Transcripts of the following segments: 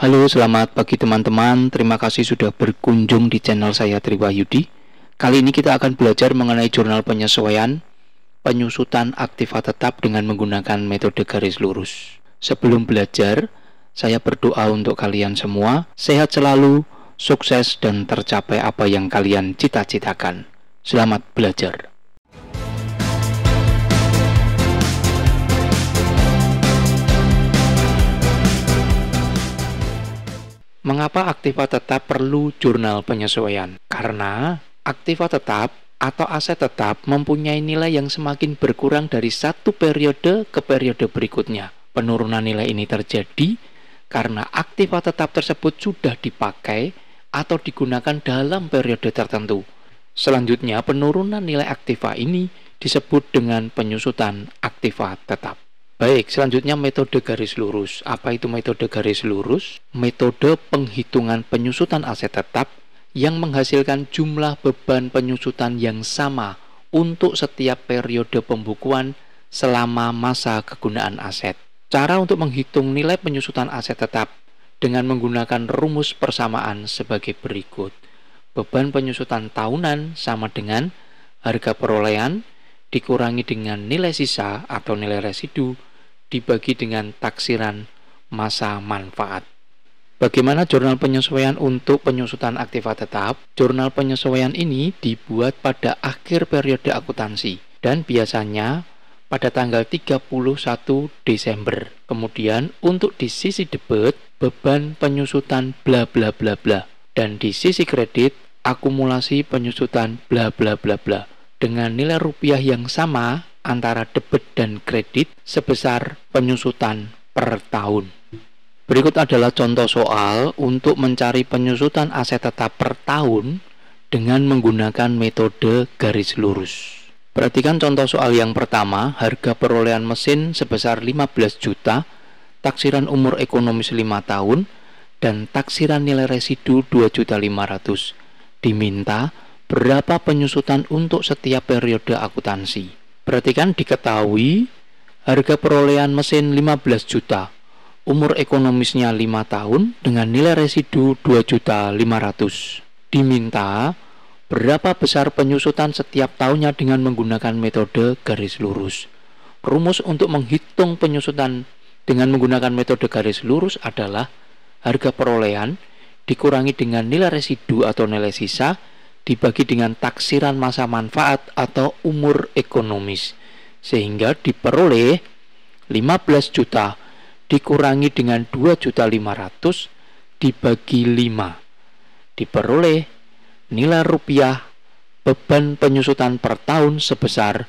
Halo, selamat pagi teman-teman. Terima kasih sudah berkunjung di channel saya Triwahyudi. Kali ini kita akan belajar mengenai jurnal penyesuaian penyusutan aktiva tetap dengan menggunakan metode garis lurus. Sebelum belajar, saya berdoa untuk kalian semua sehat selalu, sukses dan tercapai apa yang kalian cita-citakan. Selamat belajar. Mengapa aktiva tetap perlu jurnal penyesuaian? Karena aktiva tetap atau aset tetap mempunyai nilai yang semakin berkurang dari satu periode ke periode berikutnya. Penurunan nilai ini terjadi karena aktiva tetap tersebut sudah dipakai atau digunakan dalam periode tertentu. Selanjutnya, penurunan nilai aktiva ini disebut dengan penyusutan aktiva tetap. Baik, selanjutnya metode garis lurus. Apa itu metode garis lurus? Metode penghitungan penyusutan aset tetap yang menghasilkan jumlah beban penyusutan yang sama untuk setiap periode pembukuan selama masa kegunaan aset. Cara untuk menghitung nilai penyusutan aset tetap dengan menggunakan rumus persamaan sebagai berikut. Beban penyusutan tahunan sama dengan harga perolehan dikurangi dengan nilai sisa atau nilai residu dibagi dengan taksiran masa manfaat. Bagaimana jurnal penyesuaian untuk penyusutan aktiva tetap? Jurnal penyesuaian ini dibuat pada akhir periode akuntansi dan biasanya pada tanggal 31 Desember. Kemudian untuk di sisi debit, beban penyusutan bla bla bla bla, dan di sisi kredit, akumulasi penyusutan bla bla bla bla dengan nilai rupiah yang sama antara debit dan kredit sebesar penyusutan per tahun. Berikut adalah contoh soal untuk mencari penyusutan aset tetap per tahun dengan menggunakan metode garis lurus. Perhatikan contoh soal yang pertama, harga perolehan mesin sebesar 15 juta, taksiran umur ekonomis 5 tahun, dan taksiran nilai residu 2.500.000. Diminta berapa penyusutan untuk setiap periode akuntansi. Perhatikan, diketahui harga perolehan mesin 15 juta, umur ekonomisnya 5 tahun dengan nilai residu 2.500.000. Diminta berapa besar penyusutan setiap tahunnya dengan menggunakan metode garis lurus. Rumus untuk menghitung penyusutan dengan menggunakan metode garis lurus adalah harga perolehan dikurangi dengan nilai residu atau nilai sisa dibagi dengan taksiran masa manfaat atau umur ekonomis, sehingga diperoleh 15 juta dikurangi dengan 2.500.000 dibagi 5, diperoleh nilai rupiah beban penyusutan per tahun sebesar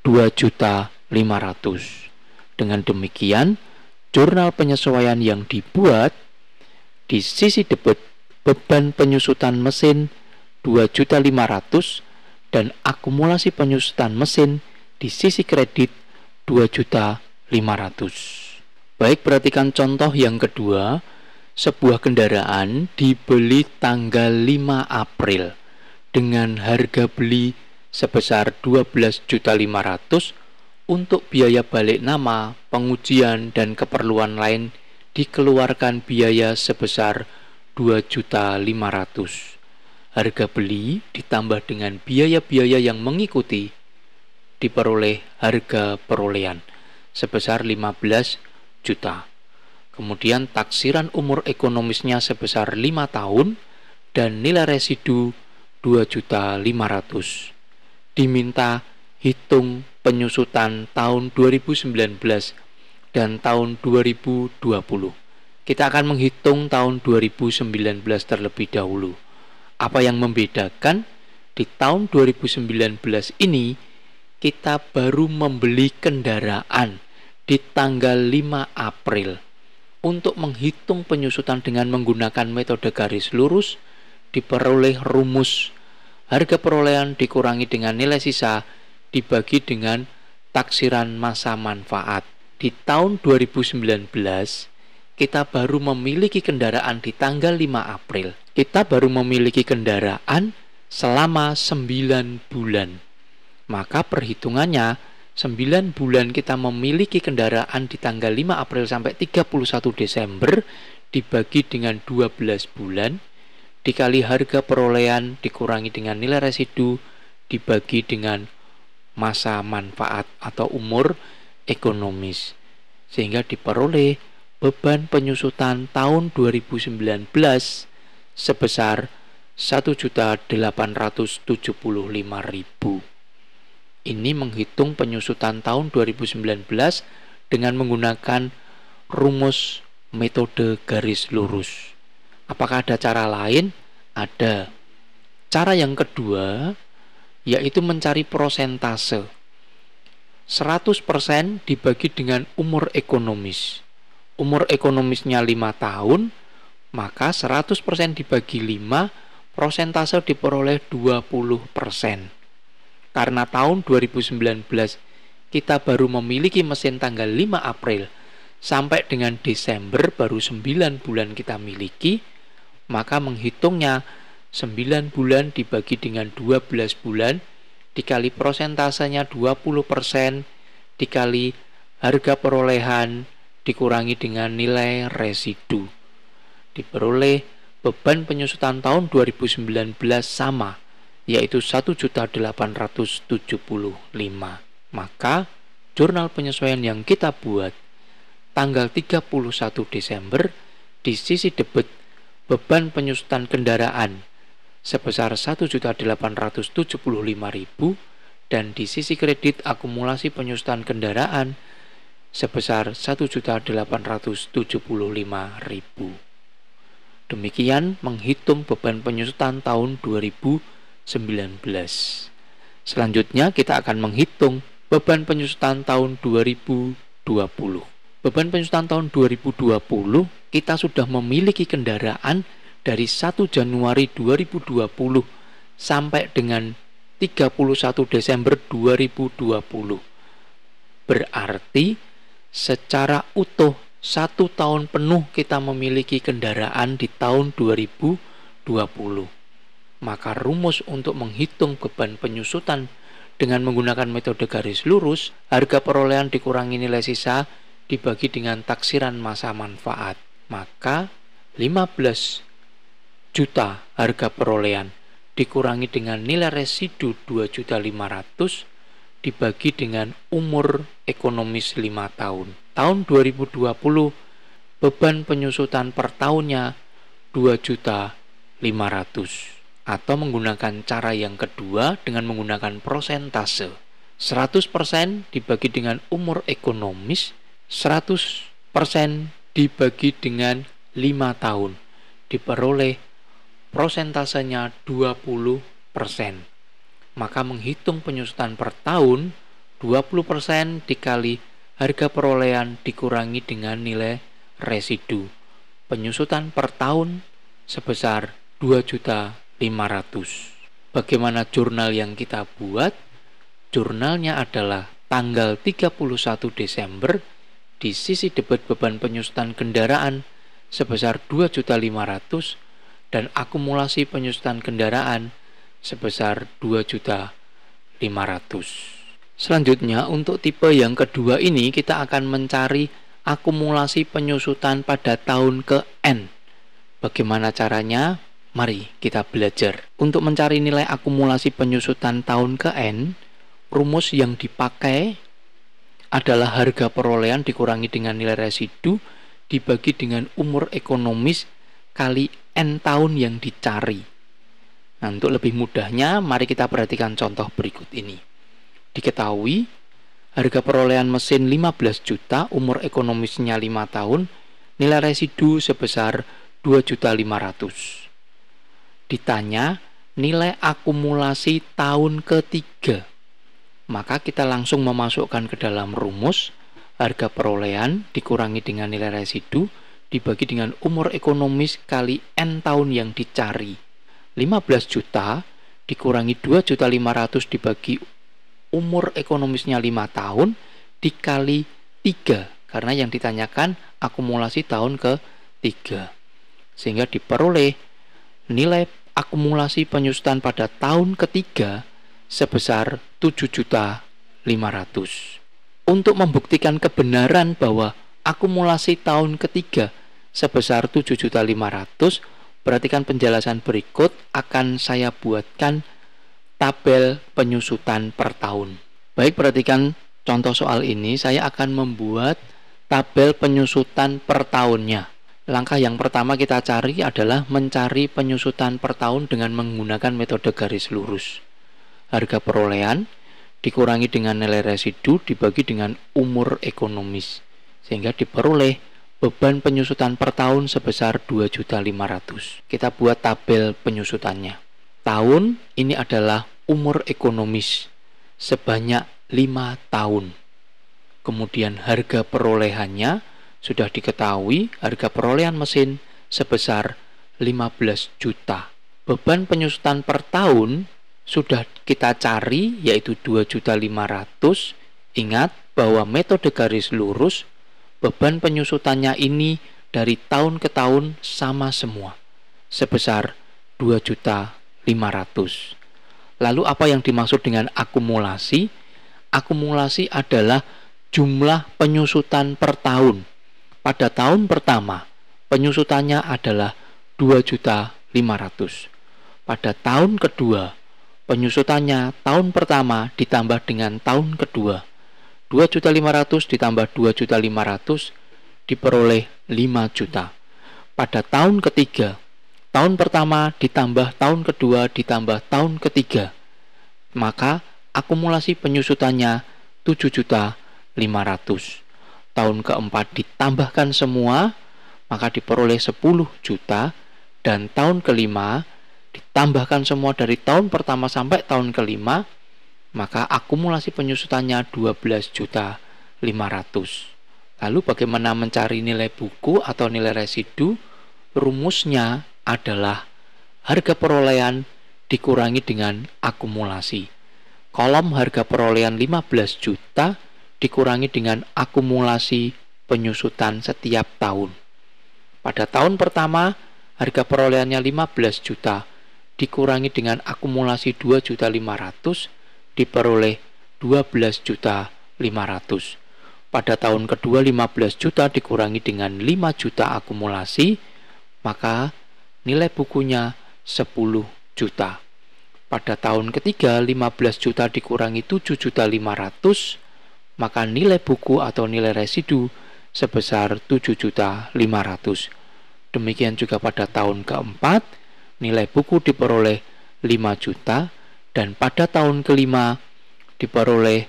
2.500.000. Dengan demikian, jurnal penyesuaian yang dibuat di sisi debit beban penyusutan mesin 2.500.000 dan akumulasi penyusutan mesin di sisi kredit 2.500.000. Baik, perhatikan contoh yang kedua. Sebuah kendaraan dibeli tanggal 5 April dengan harga beli sebesar 12.500.000. Untuk biaya balik nama, pengujian, dan keperluan lain dikeluarkan biaya sebesar 2.500.000. Harga beli ditambah dengan biaya-biaya yang mengikuti diperoleh harga perolehan sebesar 15 juta. Kemudian taksiran umur ekonomisnya sebesar 5 tahun dan nilai residu 2.500.000. Diminta hitung penyusutan tahun 2019 dan tahun 2020. Kita akan menghitung tahun 2019 terlebih dahulu. Apa yang membedakan? Di tahun 2019 ini kita baru membeli kendaraan di tanggal 5 April. Untuk menghitung penyusutan dengan menggunakan metode garis lurus, diperoleh rumus harga perolehan dikurangi dengan nilai sisa dibagi dengan taksiran masa manfaat. Di tahun 2019, kita baru memiliki kendaraan di tanggal 5 April. Kita baru memiliki kendaraan selama 9 bulan. Maka perhitungannya 9 bulan kita memiliki kendaraan di tanggal 5 April sampai 31 Desember dibagi dengan 12 bulan dikali harga perolehan dikurangi dengan nilai residu dibagi dengan masa manfaat atau umur ekonomis, sehingga diperoleh beban penyusutan tahun 2019 sebesar 1.875.000. Ini menghitung penyusutan tahun 2019 dengan menggunakan rumus metode garis lurus. Apakah ada cara lain? Ada. Cara yang kedua yaitu mencari prosentase. 100% dibagi dengan umur ekonomis. Umur ekonomisnya 5 tahun, maka 100% dibagi 5, prosentase diperoleh 20%. Karena tahun 2019 kita baru memiliki mesin tanggal 5 April sampai dengan Desember baru 9 bulan kita miliki, maka menghitungnya 9 bulan dibagi dengan 12 bulan dikali prosentasenya 20% dikali harga perolehan dikurangi dengan nilai residu. Diperoleh beban penyusutan tahun 2019 sama, yaitu 1.875. Maka jurnal penyesuaian yang kita buat tanggal 31 Desember di sisi debit beban penyusutan kendaraan sebesar 1.875.000 dan di sisi kredit akumulasi penyusutan kendaraan sebesar 1.875.000. Demikian menghitung beban penyusutan tahun 2019. Selanjutnya kita akan menghitung beban penyusutan tahun 2020. Beban penyusutan tahun 2020 kita sudah memiliki kendaraan dari 1 Januari 2020 sampai dengan 31 Desember 2020. Berarti secara utuh 1 tahun penuh kita memiliki kendaraan di tahun 2020. Maka rumus untuk menghitung beban penyusutan dengan menggunakan metode garis lurus, harga perolehan dikurangi nilai sisa dibagi dengan taksiran masa manfaat. Maka 15 juta harga perolehan dikurangi dengan nilai residu 2.500.000 dibagi dengan umur ekonomis 5 tahun. Tahun 2020 beban penyusutan per tahunnya 2.500.000, atau menggunakan cara yang kedua dengan menggunakan prosentase. 100% dibagi dengan umur ekonomis, 100% dibagi dengan 5 tahun, diperoleh prosentasenya 20%. Maka menghitung penyusutan per tahun, 20% dikali harga perolehan dikurangi dengan nilai residu. Penyusutan per tahun sebesar 2.500.000. Bagaimana jurnal yang kita buat? Jurnalnya adalah tanggal 31 Desember di sisi debit beban penyusutan kendaraan sebesar 2.500.000 dan akumulasi penyusutan kendaraan sebesar 2.500.000. Selanjutnya untuk tipe yang kedua ini kita akan mencari akumulasi penyusutan pada tahun ke N. Bagaimana caranya? Mari kita belajar. Untuk mencari nilai akumulasi penyusutan tahun ke N, rumus yang dipakai adalah harga perolehan dikurangi dengan nilai residu dibagi dengan umur ekonomis kali N tahun yang dicari. Nah, untuk lebih mudahnya, mari kita perhatikan contoh berikut ini. Diketahui, harga perolehan mesin 15 juta, umur ekonomisnya 5 tahun, nilai residu sebesar 2.500.000. Ditanya nilai akumulasi tahun ketiga. Maka kita langsung memasukkan ke dalam rumus, harga perolehan dikurangi dengan nilai residu dibagi dengan umur ekonomis kali N tahun yang dicari. 15 juta dikurangi 2.500.000 dibagi umur ekonomisnya 5 tahun dikali 3, karena yang ditanyakan akumulasi tahun ke-3. Sehingga diperoleh nilai akumulasi penyusutan pada tahun ketiga sebesar 7.500.000. Untuk membuktikan kebenaran bahwa akumulasi tahun ketiga sebesar 7.500.000. Perhatikan penjelasan berikut, akan saya buatkan tabel penyusutan per tahun. Baik, perhatikan contoh soal ini, saya akan membuat tabel penyusutan per tahunnya. Langkah yang pertama kita cari adalah mencari penyusutan per tahun dengan menggunakan metode garis lurus. Harga perolehan dikurangi dengan nilai residu dibagi dengan umur ekonomis, sehingga diperoleh beban penyusutan per tahun sebesar 2.500.000. Kita buat tabel penyusutannya. Tahun ini adalah umur ekonomis sebanyak 5 tahun. Kemudian harga perolehannya sudah diketahui, harga perolehan mesin sebesar 15 juta. Beban penyusutan per tahun sudah kita cari, yaitu 2.500.000. Ingat bahwa metode garis lurus, beban penyusutannya ini dari tahun ke tahun sama semua, sebesar 2.500.000. Lalu apa yang dimaksud dengan akumulasi? Akumulasi adalah jumlah penyusutan per tahun. Pada tahun pertama, penyusutannya adalah 2.500.000. Pada tahun kedua, penyusutannya tahun pertama ditambah dengan tahun kedua. 2.500.000 ditambah 2.500.000 diperoleh 5 juta. Pada tahun ketiga, tahun pertama ditambah tahun kedua ditambah tahun ketiga, maka akumulasi penyusutannya 7.500.000. Tahun keempat ditambahkan semua, maka diperoleh 10 juta. Dan tahun kelima ditambahkan semua dari tahun pertama sampai tahun kelima, maka akumulasi penyusutannya 12.500.000. Lalu bagaimana mencari nilai buku atau nilai residu? Rumusnya adalah harga perolehan dikurangi dengan akumulasi. Kolom harga perolehan 15 juta dikurangi dengan akumulasi penyusutan setiap tahun. Pada tahun pertama, harga perolehannya 15 juta dikurangi dengan akumulasi 2.500.000 diperoleh 12.500.000. Pada tahun kedua 15 juta dikurangi dengan 5 juta akumulasi, maka nilai bukunya 10 juta. Pada tahun ketiga 15 juta dikurangi 7.500.000, maka nilai buku atau nilai residu sebesar 7.500.000. Demikian juga pada tahun keempat, nilai buku diperoleh 5 juta, dan pada tahun kelima diperoleh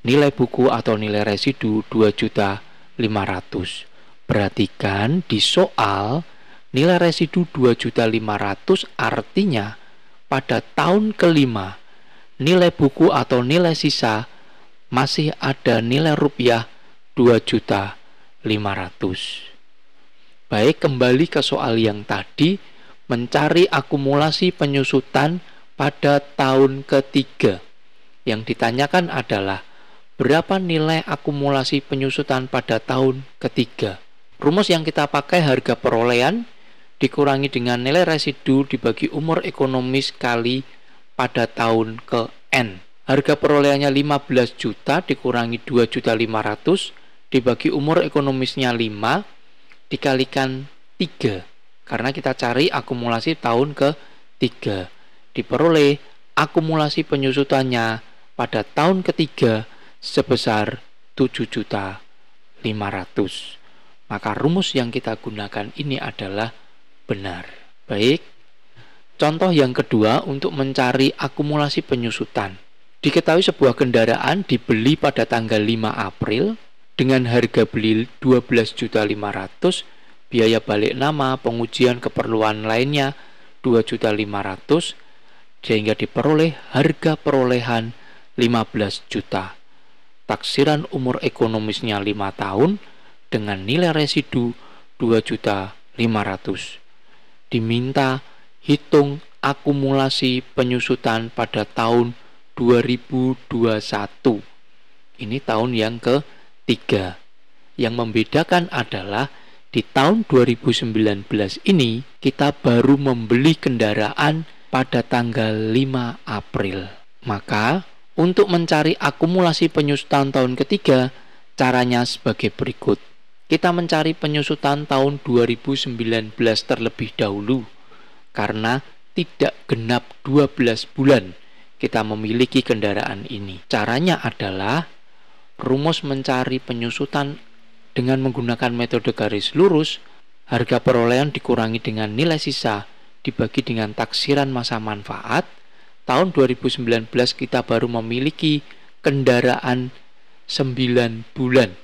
nilai buku atau nilai residu 2.500.000. Perhatikan di soal, nilai residu 2.500.000 artinya pada tahun kelima nilai buku atau nilai sisa masih ada nilai rupiah 2.500.000. Baik, kembali ke soal yang tadi, mencari akumulasi penyusutan pada tahun ketiga. Yang ditanyakan adalah berapa nilai akumulasi penyusutan pada tahun ketiga. Rumus yang kita pakai harga perolehan dikurangi dengan nilai residu dibagi umur ekonomis kali pada tahun ke N. Harga perolehannya 15 juta dikurangi 2.500.000 dibagi umur ekonomisnya 5 dikalikan 3. Karena kita cari akumulasi tahun ke-3. Diperoleh akumulasi penyusutannya pada tahun ketiga sebesar 7.500.000. Maka rumus yang kita gunakan ini adalah benar. Baik, contoh yang kedua untuk mencari akumulasi penyusutan. Diketahui sebuah kendaraan dibeli pada tanggal 5 April dengan harga beli 12.500.000, biaya balik nama, pengujian keperluan lainnya 2.500.000, sehingga diperoleh harga perolehan 15 juta. Taksiran umur ekonomisnya 5 tahun dengan nilai residu 2.500.000. Diminta hitung akumulasi penyusutan pada tahun 2021. Ini tahun yang ketiga. Yang membedakan adalah di tahun 2019 ini kita baru membeli kendaraan pada tanggal 5 April. Maka untuk mencari akumulasi penyusutan tahun ketiga, caranya sebagai berikut. Kita mencari penyusutan tahun 2019 terlebih dahulu, karena tidak genap 12 bulan kita memiliki kendaraan ini. Caranya adalah rumus mencari penyusutan dengan menggunakan metode garis lurus. Harga perolehan dikurangi dengan nilai sisa dibagi dengan taksiran masa manfaat. Tahun 2019 kita baru memiliki kendaraan 9 bulan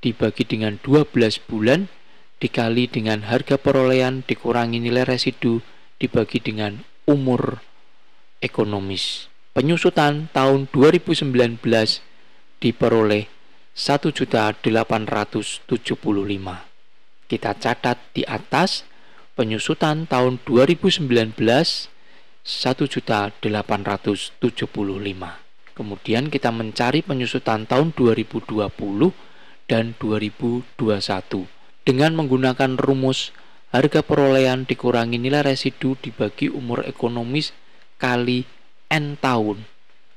dibagi dengan 12 bulan dikali dengan harga perolehan dikurangi nilai residu dibagi dengan umur ekonomis. Penyusutan tahun 2019 diperoleh 1.875. Kita catat di atas penyusutan tahun 2019 1.875. Kemudian kita mencari penyusutan tahun 2020 dan 2021 dengan menggunakan rumus harga perolehan dikurangi nilai residu dibagi umur ekonomis kali N tahun.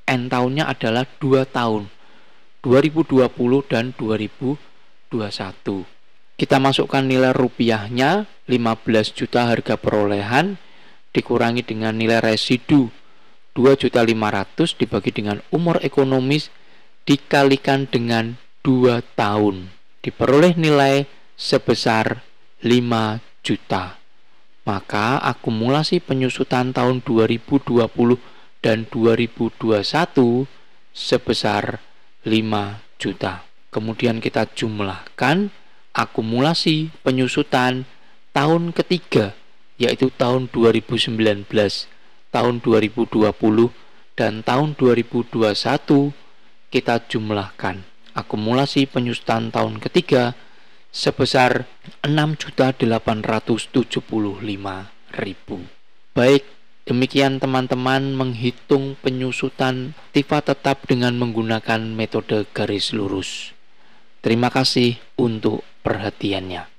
N tahunnya adalah 2 tahun, 2020 dan 2021. Kita masukkan nilai rupiahnya 15 juta harga perolehan dikurangi dengan nilai residu 2.500.000 dibagi dengan umur ekonomis dikalikan dengan 2 tahun. Diperoleh nilai sebesar 5 juta. Maka akumulasi penyusutan tahun 2020 dan 2021 sebesar 5 juta. Kemudian kita jumlahkan akumulasi penyusutan tahun ketiga, yaitu tahun 2019, tahun 2020, dan tahun 2021. Kita jumlahkan akumulasi penyusutan tahun ketiga sebesar 6.875.000. Baik, demikian teman-teman menghitung penyusutan aktiva tetap dengan menggunakan metode garis lurus. Terima kasih untuk perhatiannya.